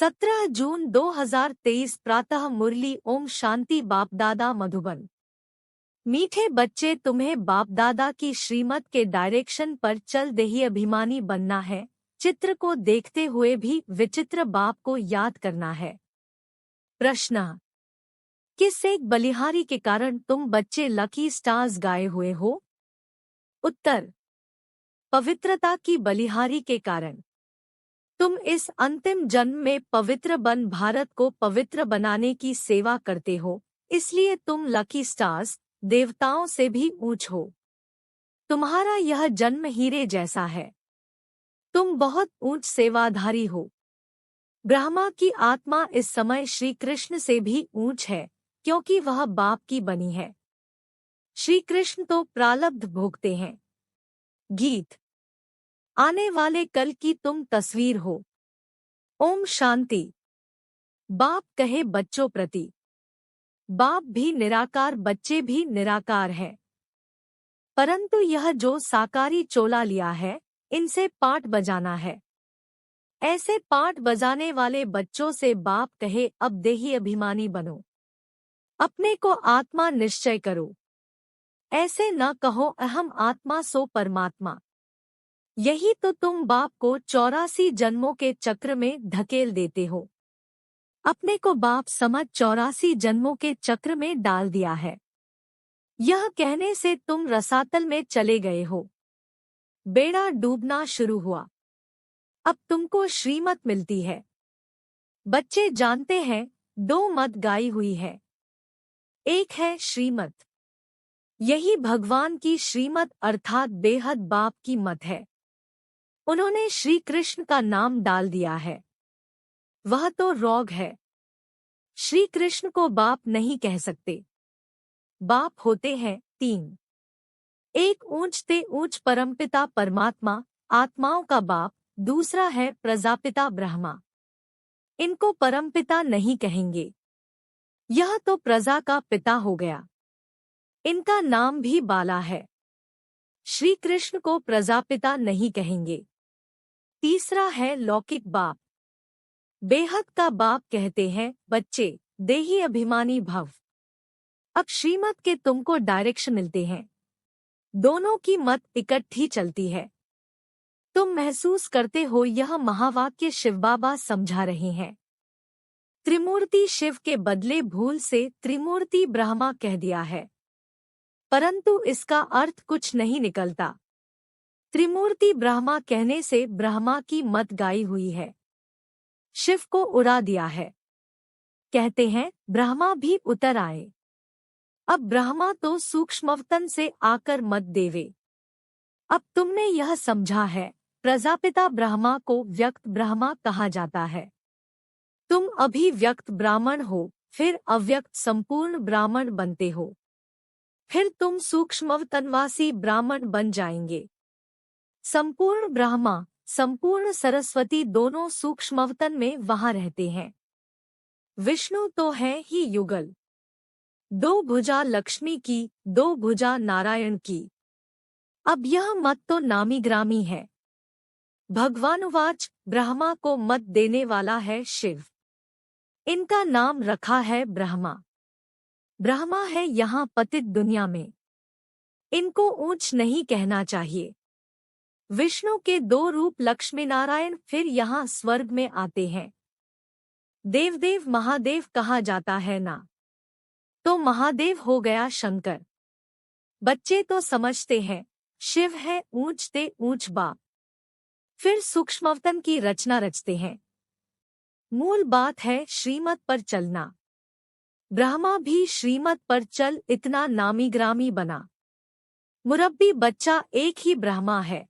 17 जून 2023 प्रातः मुरली। ओम शांति। बाप दादा मधुबन। मीठे बच्चे, तुम्हें बाप दादा की श्रीमत के डायरेक्शन पर चल देही अभिमानी बनना है। चित्र को देखते हुए भी विचित्र बाप को याद करना है। प्रश्न: किस एक बलिहारी के कारण तुम बच्चे लकी स्टार्स गाए हुए हो? उत्तर: पवित्रता की बलिहारी के कारण। तुम इस अंतिम जन्म में पवित्र बन भारत को पवित्र बनाने की सेवा करते हो, इसलिए तुम लकी स्टार्स, देवताओं से भी ऊंच हो। तुम्हारा यह जन्म हीरे जैसा है। तुम बहुत ऊंच सेवाधारी हो। ब्रह्मा की आत्मा इस समय श्री कृष्ण से भी ऊंच है, क्योंकि वह बाप की बनी है। श्री कृष्ण तो प्रारब्ध भोगते हैं। गीत: आने वाले कल की तुम तस्वीर हो। ओम शांति। बाप कहे बच्चों प्रति, बाप भी निराकार, बच्चे भी निराकार है, परंतु यह जो साकारी चोला लिया है, इनसे पाठ बजाना है। ऐसे पाठ बजाने वाले बच्चों से बाप कहे अब देही अभिमानी बनो, अपने को आत्मा निश्चय करो। ऐसे न कहो अहम आत्मा सो परमात्मा। यही तो तुम बाप को 84 जन्मों के चक्र में धकेल देते हो। अपने को बाप समझ 84 जन्मों के चक्र में डाल दिया है। यह कहने से तुम रसातल में चले गए हो। बेड़ा डूबना शुरू हुआ। अब तुमको श्रीमत मिलती है। बच्चे जानते हैं, दो मत गाई हुई है। एक है श्रीमत, यही भगवान की श्रीमत अर्थात बेहद बाप की मत है। उन्होंने श्री कृष्ण का नाम डाल दिया है। वह तो रोग है। श्री कृष्ण को बाप नहीं कह सकते। बाप होते हैं तीन। एक ऊंचते ऊंच परमपिता परमात्मा, आत्माओं का बाप। दूसरा है प्रजापिता ब्रह्मा। इनको परमपिता नहीं कहेंगे। यह तो प्रजा का पिता हो गया। इनका नाम भी बाला है। श्री कृष्ण को प्रजापिता नहीं कहेंगे। तीसरा है लौकिक बाप। बेहद का बाप कहते हैं बच्चे देही अभिमानी भव। अब श्रीमत के तुमको डायरेक्शन मिलते हैं। दोनों की मत इकट्ठी चलती है। तुम महसूस करते हो यह महावाक्य शिव बाबा समझा रहे हैं। त्रिमूर्ति शिव के बदले भूल से त्रिमूर्ति ब्रह्मा कह दिया है, परंतु इसका अर्थ कुछ नहीं निकलता। त्रिमूर्ति ब्रह्मा कहने से ब्रह्मा की मत गाई हुई है। शिव को उड़ा दिया है। कहते हैं ब्रह्मा भी उतर आए। अब ब्रह्मा तो सूक्ष्मवतन से आकर मत देवे। अब तुमने यह समझा है, प्रजापिता ब्रह्मा को व्यक्त ब्रह्मा कहा जाता है। तुम अभी व्यक्त ब्राह्मण हो, फिर अव्यक्त संपूर्ण ब्राह्मण बनते हो, फिर तुम सूक्ष्मवतनवासी ब्राह्मण बन जाएंगे। संपूर्ण ब्रह्मा, संपूर्ण सरस्वती दोनों सूक्ष्मवतन में वहां रहते हैं। विष्णु तो है ही युगल। दो भुजा लक्ष्मी की, दो भुजा नारायण की। अब यह मत तो नामी ग्रामी है। भगवानुवाच ब्रह्मा को मत देने वाला है शिव। इनका नाम रखा है ब्रह्मा। ब्रह्मा है यहाँ पतित दुनिया में। इनको ऊंच नहीं कहना चाहिए। विष्णु के दो रूप लक्ष्मी नारायण फिर यहाँ स्वर्ग में आते हैं। देवदेव महादेव कहा जाता है ना, तो महादेव हो गया शंकर। बच्चे तो समझते हैं शिव है ऊंचते ऊंच बाप, फिर सूक्ष्मवतन की रचना रचते हैं। मूल बात है श्रीमत पर चलना। ब्रह्मा भी श्रीमत पर चल इतना नामी ग्रामी बना। मुरब्बी बच्चा एक ही ब्रह्मा है।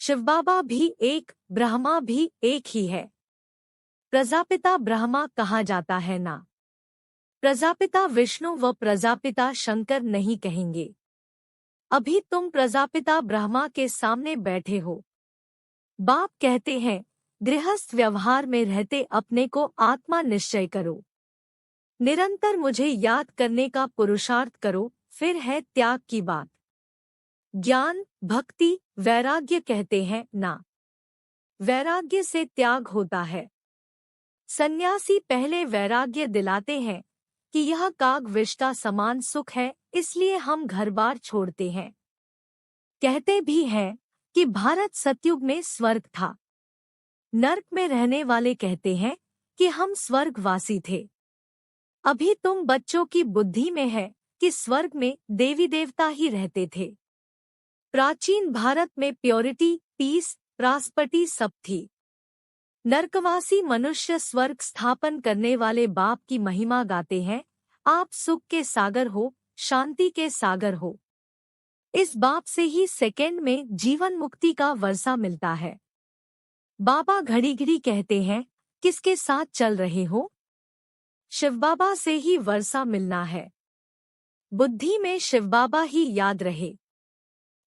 शिव बाबा भी एक, ब्रह्मा भी एक ही है। प्रजापिता ब्रह्मा कहा जाता है ना, प्रजापिता विष्णु व प्रजापिता शंकर नहीं कहेंगे। अभी तुम प्रजापिता ब्रह्मा के सामने बैठे हो। बाप कहते हैं गृहस्थ व्यवहार में रहते अपने को आत्मा निश्चय करो। निरंतर मुझे याद करने का पुरुषार्थ करो। फिर है त्याग की बात। ज्ञान, भक्ति, वैराग्य कहते हैं ना, वैराग्य से त्याग होता है। सन्यासी पहले वैराग्य दिलाते हैं कि यह काग विष्टा समान सुख है, इसलिए हम घर बार छोड़ते हैं। कहते भी हैं कि भारत सतयुग में स्वर्ग था। नर्क में रहने वाले कहते हैं कि हम स्वर्गवासी थे। अभी तुम बच्चों की बुद्धि में है कि स्वर्ग में देवी देवता ही रहते थे। प्राचीन भारत में प्योरिटी, पीस, प्रास्पर्टी सब थी। नरकवासी मनुष्य स्वर्ग स्थापन करने वाले बाप की महिमा गाते हैं। आप सुख के सागर हो, शांति के सागर हो। इस बाप से ही सेकंड में जीवन मुक्ति का वर्षा मिलता है। बाबा घड़ी घड़ी कहते हैं, किसके साथ चल रहे हो? शिव बाबा से ही वर्षा मिलना है। बुद्धि में शिव बाबा ही याद रहे,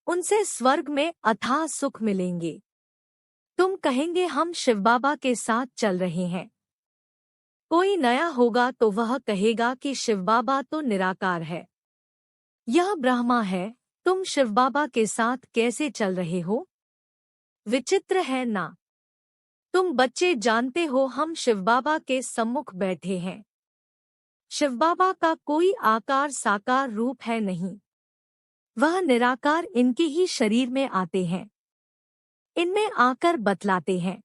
उनसे स्वर्ग में अथाह सुख मिलेंगे। तुम कहेंगे हम शिव बाबा के साथ चल रहे हैं। कोई नया होगा तो वह कहेगा कि शिव बाबा तो निराकार है, यह ब्रह्मा है, तुम शिव बाबा के साथ कैसे चल रहे हो? विचित्र है ना? तुम बच्चे जानते हो हम शिव बाबा के सम्मुख बैठे हैं। शिव बाबा का कोई आकार साकार रूप है नहीं, वह निराकार इनके ही शरीर में आते हैं, इनमें आकर बतलाते हैं।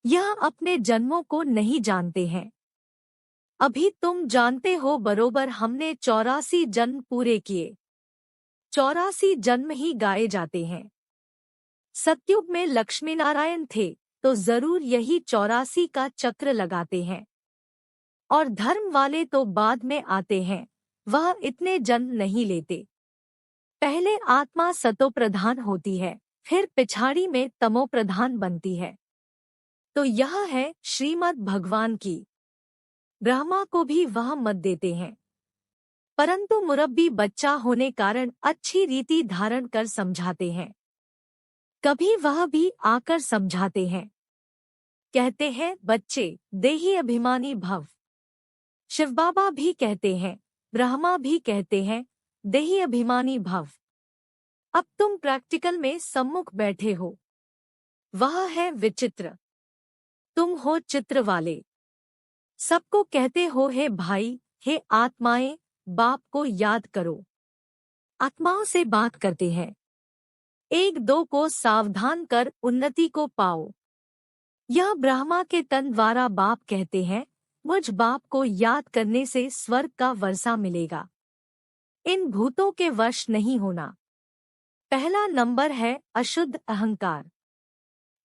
यह अपने जन्मों को नहीं जानते हैं। अभी तुम जानते हो बरोबर हमने 84 जन्म पूरे किए। 84 जन्म ही गाए जाते हैं। सतयुग में लक्ष्मी नारायण थे तो जरूर यही 84 का चक्र लगाते हैं। और धर्म वाले तो बाद में आते हैं, वह इतने जन्म नहीं लेते। पहले आत्मा सतो प्रधान होती है, फिर पिछाड़ी में तमो प्रधान बनती है। तो यह है श्रीमद् भगवान की। ब्रह्मा को भी वह मत देते हैं, परंतु मुरब्बी बच्चा होने कारण अच्छी रीति धारण कर समझाते हैं। कभी वह भी आकर समझाते हैं। कहते हैं बच्चे देही अभिमानी भव। शिव बाबा भी कहते हैं, ब्रह्मा भी कहते हैं, देही अभिमानी भव। अब तुम प्रैक्टिकल में सम्मुख बैठे हो, वह है विचित्र। तुम हो चित्र वाले। सबको कहते हो हे भाई, हे आत्माएं, बाप को याद करो। आत्माओं से बात करते हैं, एक दो को सावधान कर उन्नति को पाओ। यह ब्रह्मा के तन द्वारा बाप कहते हैं, मुझ बाप को याद करने से स्वर्ग का वर्षा मिलेगा। इन भूतों के वश नहीं होना। पहला नंबर है अशुद्ध अहंकार।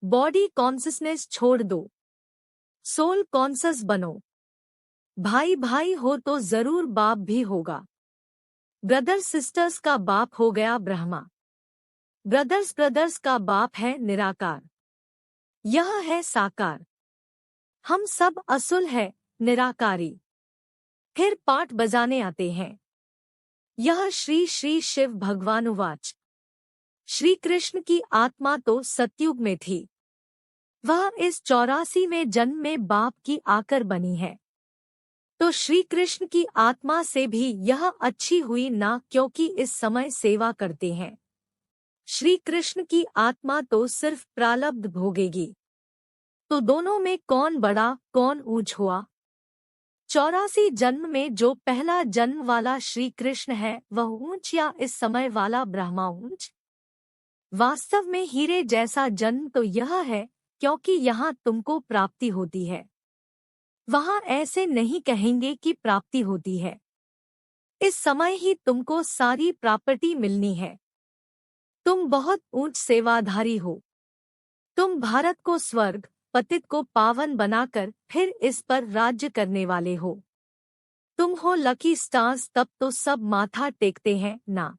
बॉडी कॉन्सियसनेस छोड़ दो, सोल कॉन्सियस बनो। भाई भाई हो तो जरूर बाप भी होगा। ब्रदर सिस्टर्स का बाप हो गया ब्रह्मा। ब्रदर्स ब्रदर्स का बाप है निराकार, यह है साकार। हम सब असुल है, निराकारी। फिर पाठ बजाने आते हैं। यह श्री श्री शिव भगवानुवाच। श्री कृष्ण की आत्मा तो सतयुग में थी, वह इस 84वें जन्म में बाप की आकर बनी है। तो श्री कृष्ण की आत्मा से भी यह अच्छी हुई ना, क्योंकि इस समय सेवा करते हैं। श्री कृष्ण की आत्मा तो सिर्फ प्रारब्ध भोगेगी। तो दोनों में कौन बड़ा कौन ऊंच हुआ? 84 जन्म में जो पहला जन्म वाला श्री कृष्ण है वह ऊंच, या इस समय वाला ब्रह्मा ऊंच? वास्तव में हीरे जैसा जन्म तो यह है, क्योंकि यहाँ तुमको प्राप्ति होती है। वहाँ ऐसे नहीं कहेंगे कि प्राप्ति होती है। इस समय ही तुमको सारी प्रॉपर्टी मिलनी है। तुम बहुत ऊंच सेवाधारी हो। तुम भारत को स्वर्ग, पतित को पावन बनाकर फिर इस पर राज्य करने वाले हो। तुम हो लकी स्टार्स, तब तो सब माथा टेकते हैं ना।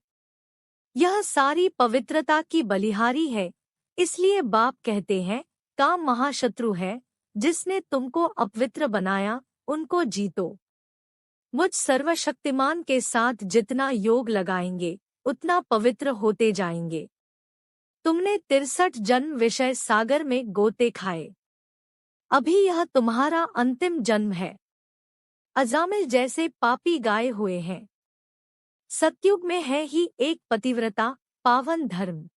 यह सारी पवित्रता की बलिहारी है, इसलिए बाप कहते हैं काम महाशत्रु है, जिसने तुमको अपवित्र बनाया उनको जीतो। मुझ सर्वशक्तिमान के साथ जितना योग लगाएंगे उतना पवित्र होते जाएंगे। तुमने 63 जन्म विषय सागर में गोते खाए, अभी यह तुम्हारा अंतिम जन्म है। अजामिल जैसे पापी गाए हुए हैं। सतयुग में है ही एक पतिव्रता, पावन धर्म।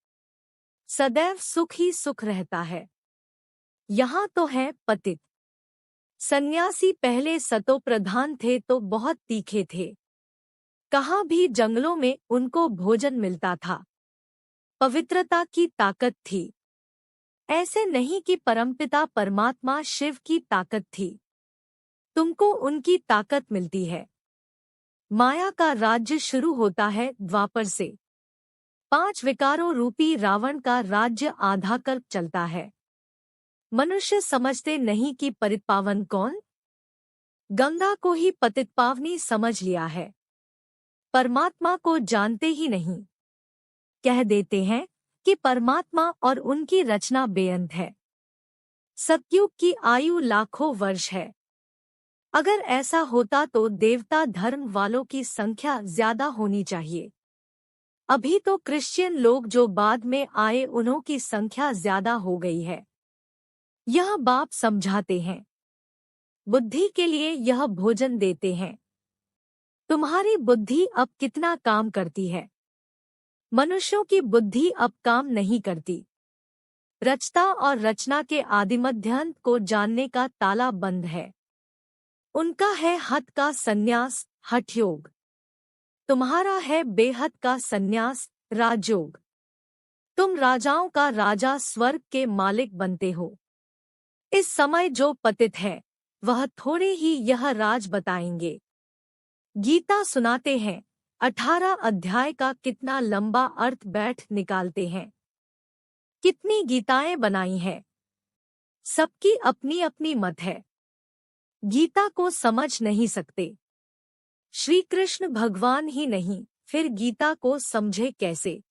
सदैव सुख ही सुख रहता है। यहाँ तो है पतित। सन्यासी पहले सतोप्रधान थे तो बहुत तीखे थे। कहाँ भी जंगलों में उनको भोजन मिलता था। पवित्रता की ताकत थी। ऐसे नहीं कि परमपिता परमात्मा शिव की ताकत थी। तुमको उनकी ताकत मिलती है। माया का राज्य शुरू होता है द्वापर से। 5 विकारों रूपी रावण का राज्य आधा कल्प चलता है। मनुष्य समझते नहीं कि पतितपावन कौन। गंगा को ही पतितपावनी समझ लिया है। परमात्मा को जानते ही नहीं। कह देते हैं कि परमात्मा और उनकी रचना बेअंत है। सतयुग की आयु लाखों वर्ष है। अगर ऐसा होता तो देवता धर्म वालों की संख्या ज्यादा होनी चाहिए। अभी तो क्रिश्चियन लोग जो बाद में आए उन्हों की संख्या ज्यादा हो गई है। यह बाप समझाते हैं। बुद्धि के लिए यह भोजन देते हैं। तुम्हारी बुद्धि अब कितना काम करती है। मनुष्यों की बुद्धि अब काम नहीं करती। रचता और रचना के आदिमध्यांत को जानने का ताला बंद है। उनका है हठ का संन्यास, हठ योग। तुम्हारा है बेहद का संन्यास, राजयोग। तुम राजाओं का राजा, स्वर्ग के मालिक बनते हो। इस समय जो पतित है वह थोड़े ही यह राज बताएंगे। गीता सुनाते हैं। 18 अध्याय का कितना लंबा अर्थ बैठ निकालते हैं। कितनी गीताएं बनाई हैं। सबकी अपनी अपनी मत है। गीता को समझ नहीं सकते। श्री कृष्ण भगवान ही नहीं, फिर गीता को समझे कैसे।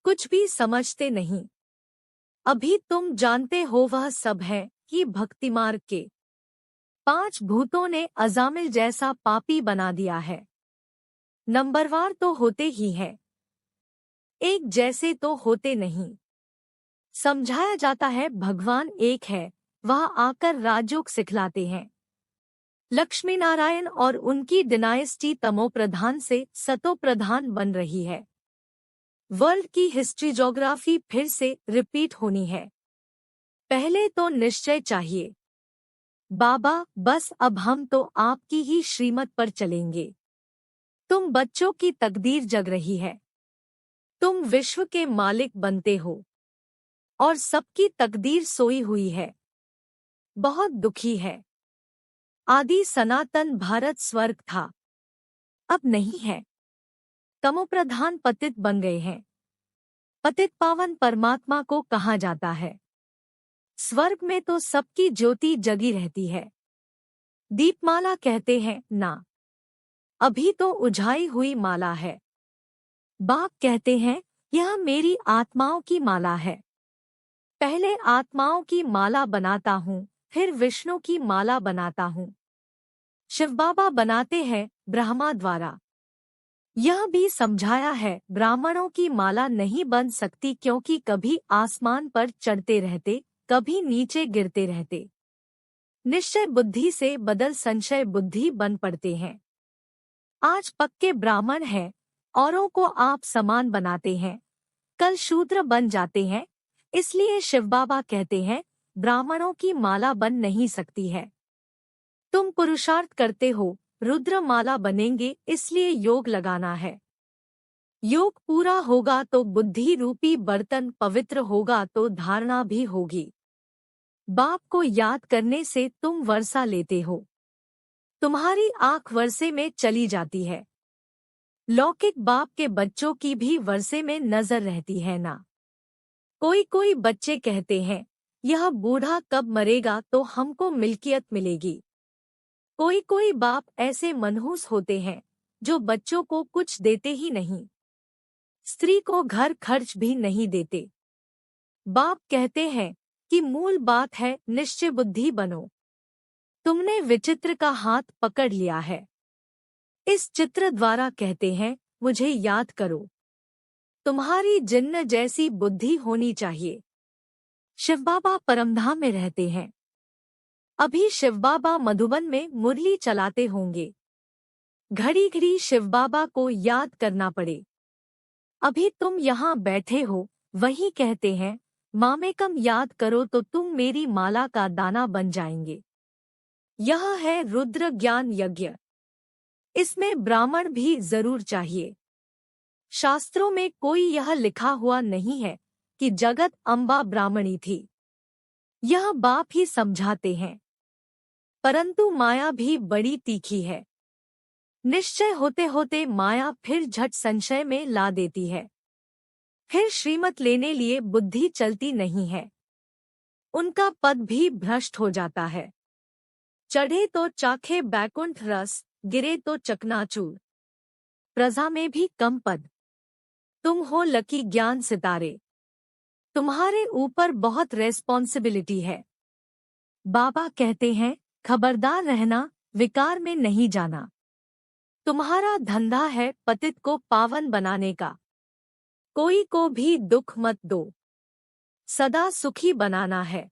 कुछ भी समझते नहीं। अभी तुम जानते हो वह सब है कि भक्ति मार्ग के 5 भूतों ने अजामिल जैसा पापी बना दिया है। नंबरवार तो होते ही है। एक जैसे तो होते नहीं। समझाया जाता है भगवान एक है, वह आकर राजयोग सिखलाते हैं। लक्ष्मी नारायण और उनकी डिनाइस्टी तमोप्रधान से सतोप्रधान बन रही है। वर्ल्ड की हिस्ट्री ज्योग्राफी फिर से रिपीट होनी है। पहले तो निश्चय चाहिए। बाबा बस अब हम तो आपकी ही श्रीमत पर चलेंगे। तुम बच्चों की तकदीर जग रही है। तुम विश्व के मालिक बनते हो और सबकी तकदीर सोई हुई है। बहुत दुखी है। आदि सनातन भारत स्वर्ग था, अब नहीं है। तमोप्रधान पतित बन गए हैं। पतित पावन परमात्मा को कहा जाता है। स्वर्ग में तो सबकी ज्योति जगी रहती है। दीपमाला कहते हैं ना, अभी तो उझाई हुई माला है। बाप कहते हैं यह मेरी आत्माओं की माला है। पहले आत्माओं की माला बनाता हूँ, फिर विष्णु की माला बनाता हूँ। शिव बाबा बनाते हैं ब्रह्मा द्वारा। यह भी समझाया है ब्राह्मणों की माला नहीं बन सकती क्योंकि कभी आसमान पर चढ़ते रहते, कभी नीचे गिरते रहते। निश्चय बुद्धि से बदल संशय बुद्धि बन पड़ते हैं। आज पक्के ब्राह्मण हैं, औरों को आप समान बनाते हैं, कल शूद्र बन जाते हैं। इसलिए शिव बाबा कहते हैं ब्राह्मणों की माला बन नहीं सकती है। तुम पुरुषार्थ करते हो, रुद्र माला बनेंगे, इसलिए योग लगाना है। योग पूरा होगा तो बुद्धि रूपी बर्तन पवित्र होगा तो धारणा भी होगी। बाप को याद करने से तुम वर्षा लेते हो। तुम्हारी आंख वर्षे में चली जाती है। लौकिक बाप के बच्चों की भी वर्षे में नजर रहती है ना। कोई कोई बच्चे कहते हैं यह बूढ़ा कब मरेगा तो हमको मिल्कियत मिलेगी। कोई कोई बाप ऐसे मनहूस होते हैं जो बच्चों को कुछ देते ही नहीं, स्त्री को घर खर्च भी नहीं देते। बाप कहते हैं कि मूल बात है निश्चय बुद्धि बनो। तुमने विचित्र का हाथ पकड़ लिया है। इस चित्र द्वारा कहते हैं मुझे याद करो। तुम्हारी जिन्न जैसी बुद्धि होनी चाहिए। शिव बाबा परमधाम में रहते हैं। अभी शिव बाबा मधुबन में मुरली चलाते होंगे। घड़ी घड़ी शिव बाबा को याद करना पड़े। अभी तुम यहाँ बैठे हो, वही कहते हैं मामेकम याद करो तो तुम मेरी माला का दाना बन जाएंगे। यह है रुद्र ज्ञान यज्ञ। इसमें ब्राह्मण भी जरूर चाहिए। शास्त्रों में कोई यह लिखा हुआ नहीं है कि जगत अम्बा ब्राह्मणी थी। यह बाप ही समझाते हैं। परंतु माया भी बड़ी तीखी है। निश्चय होते होते माया फिर झट संशय में ला देती है। फिर श्रीमत लेने लिए बुद्धि चलती नहीं है। उनका पद भी भ्रष्ट हो जाता है। चढ़े तो चाखे बैकुंठ रस, गिरे तो चकनाचूर। प्रजा में भी कम पद। तुम हो लकी ज्ञान सितारे। तुम्हारे ऊपर बहुत रेस्पॉन्सिबिलिटी है। बाबा कहते हैं, खबरदार रहना, विकार में नहीं जाना। तुम्हारा धंधा है पतित को पावन बनाने का। कोई को भी दुख मत दो, सदा सुखी बनाना है।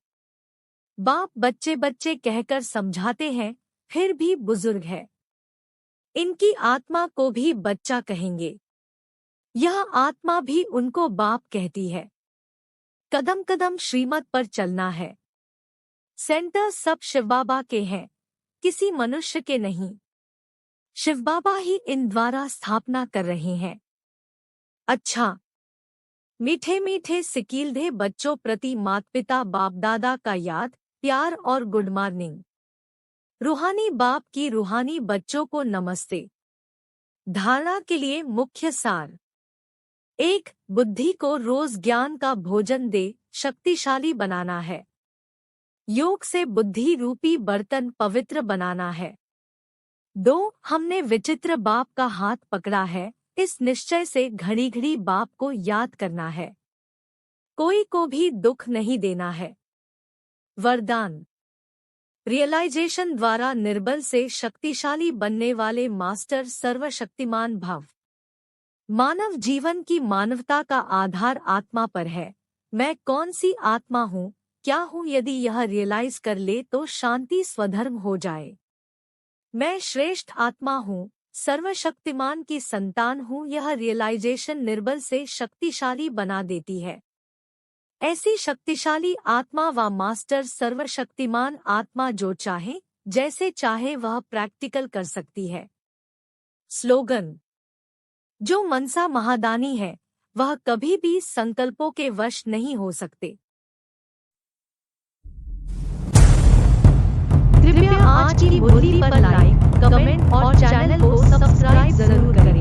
बाप बच्चे बच्चे कहकर समझाते हैं, फिर भी बुजुर्ग है। इनकी आत्मा को भी बच्चा कहेंगे। यह आत्मा भी उनको बाप कहती है। कदम कदम श्रीमत पर चलना है। सेंटर सब शिव बाबा के हैं, किसी मनुष्य के नहीं। शिव बाबा ही इन द्वारा स्थापना कर रहे हैं। अच्छा, मीठे मीठे सिकीलधे बच्चों प्रति माता पिता बाप दादा का याद, प्यार और गुड मॉर्निंग। रूहानी बाप की रूहानी बच्चों को नमस्ते। धारणा के लिए मुख्य सार। 1. बुद्धि को रोज ज्ञान का भोजन दे, शक्तिशाली बनाना है। योग से बुद्धि रूपी बर्तन पवित्र बनाना है। 2. हमने विचित्र बाप का हाथ पकड़ा है, इस निश्चय से घड़ी घड़ी बाप को याद करना है। कोई को भी दुख नहीं देना है। वरदान। रियलाइजेशन द्वारा निर्बल से शक्तिशाली बनने वाले मास्टर सर्वशक्तिमान भव। मानव जीवन की मानवता का आधार आत्मा पर है। मैं कौन सी आत्मा हूँ, क्या हूँ, यदि यह रियलाइज कर ले तो शांति स्वधर्म हो जाए। मैं श्रेष्ठ आत्मा हूँ, सर्वशक्तिमान की संतान हूँ, यह रियलाइजेशन निर्बल से शक्तिशाली बना देती है। ऐसी शक्तिशाली आत्मा व मास्टर सर्वशक्तिमान आत्मा जो चाहे, जैसे चाहे वह प्रैक्टिकल कर सकती है। स्लोगन। जो मनसा महादानी है, वह कभी भी संकल्पों के वश नहीं हो सकते। कृपया आज की मुरली पर लाइक, कमेंट और चैनल को सब्सक्राइब जरूर करें।